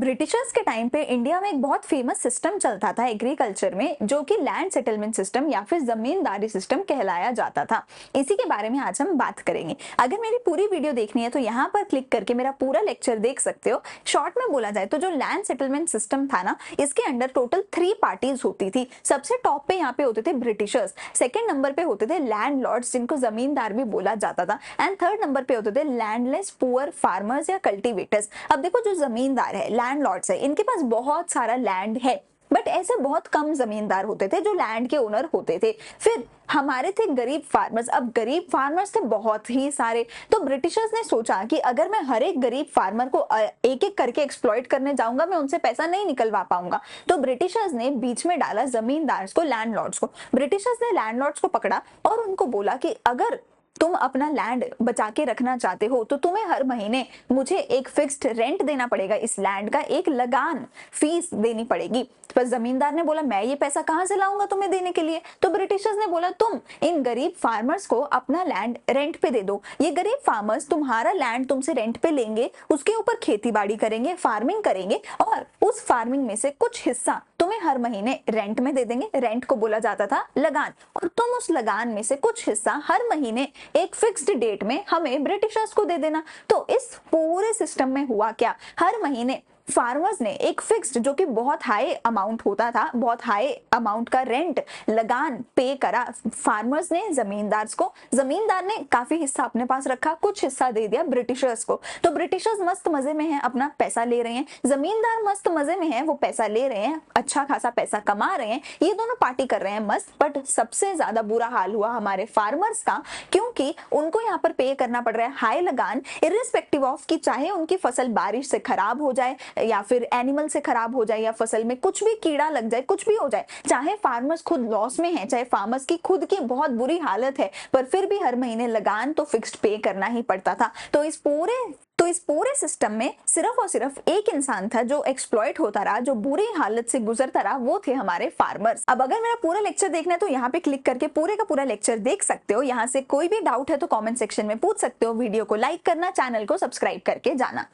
Britishers के time पे India में एक बहुत फेमस सिस्टम चलता था एग्रीकल्चर में, जो कि लैंड सेटलमेंट सिस्टम या फिर जमींदारी सिस्टम कहलाया जाता था। इसी के बारे में आज हम बात करेंगे। अगर मेरी पूरी वीडियो देखनी है तो यहाँ पर क्लिक करके मेरा पूरा लेक्चर देख सकते हो। शॉर्ट में बोला जाए तो जो लैंड सेटलमेंट सिस्टम था ना, इसके अंडर टोटल 3 पार्टीज होती थी। सबसे टॉप पे यहाँ पे होते थे ब्रिटिशर्स, सेकेंड नंबर पे होते थे लैंड लॉर्ड्स जिनको जमींदार भी बोला जाता था, एंड थर्ड नंबर पे होते थे लैंडलेस पुअर फार्मर्स या कल्टीवेटर्स। अब देखो, जो जमींदार है, लैंडलॉर्ड्स है, इनके पास बहुत सारा लैंड है, बट ऐसे बहुत कम जमींदार होते थे जो लैंड के ओनर होते थे। फिर हमारे थे गरीब फार्मर्स। अब गरीब फार्मर्स थे बहुत ही सारे, तो ब्रिटिशर्स ने सोचा कि अगर मैं हर एक गरीब फार्मर को एक एक करके एक्सप्लॉइट करने जाऊंगा, मैं उनसे पैसा नहीं निकलवा पाऊंगा। तो ब्रिटिशर्स ने बीच में डाला जमींदार्स को, लैंडलॉर्ड्स को। ब्रिटिशर्स ने लैंडलॉर्ड्स को पकड़ा और उनको बोला कि अगर तुम अपना लैंड बचा के रखना चाहते हो तो तुम्हें हर महीने मुझे एक फिक्स्ड रेंट देना पड़ेगा, इस लैंड का एक लगान फीस देनी पड़ेगी। पर जमींदार ने बोला, मैं ये पैसा कहां से लाऊंगा तुम्हें देने के लिए? तो ब्रिटिशर्स ने बोला, तुम इन गरीब फार्मर्स को अपना लैंड रेंट पे दे दो। ये गरीब फार्मर्स तुम्हारा लैंड तुमसे रेंट पे लेंगे, उसके ऊपर खेती बाड़ी करेंगे, फार्मिंग करेंगे, और उस फार्मिंग में से कुछ हिस्सा तुम्हें हर महीने रेंट में दे देंगे। रेंट को बोला जाता था लगान, और तुम उस लगान में से कुछ हिस्सा हर महीने एक फिक्स्ड डेट में हमें ब्रिटिशर्स को दे देना। तो इस पूरे सिस्टम में हुआ क्या, हर महीने फार्मर्स ने एक फिक्स्ड, जो कि बहुत हाई अमाउंट होता था, बहुत हाई अमाउंट का रेंट लगान पे करा फार्मर्स ने जमींदार्स को। जमींदार ने काफी हिस्सा अपने पास रखा, कुछ हिस्सा दे दिया ब्रिटिशर्स को। तो ब्रिटिशर्स मस्त मजे में हैं, अपना पैसा ले रहे हैं, जमींदार मस्त मजे में हैं, वो पैसा ले रहे हैं, अच्छा खासा पैसा कमा रहे हैं, ये दोनों पार्टी कर रहे हैं मस्त। बट सबसे ज्यादा बुरा हाल हुआ हमारे फार्मर्स का, क्योंकि उनको यहाँ पर पे करना पड़ रहा है हाई लगान, इर्रिस्पेक्टिव ऑफ कि चाहे उनकी फसल बारिश से खराब हो जाए या फिर एनिमल से खराब हो जाए या फसल में कुछ भी कीड़ा लग जाए, कुछ भी हो जाए, चाहे फार्मर्स खुद लॉस में है, चाहे फार्मर्स की खुद की बहुत बुरी हालत है, पर फिर भी हर महीने लगान तो फिक्स्ड पे करना ही पड़ता था। तो इस पूरे सिस्टम में सिर्फ और सिर्फ एक इंसान था जो एक्सप्लॉइट होता रहा, जो बुरी हालत से गुजरता रहा, वो थे हमारे फार्मर्स। अब अगर मेरा पूरा लेक्चर देखना है तो यहाँ पे क्लिक करके पूरे का पूरा लेक्चर देख सकते हो। यहाँ से कोई भी डाउट है तो कमेंट सेक्शन में पूछ सकते हो। वीडियो को लाइक करना, चैनल को सब्सक्राइब करके जाना।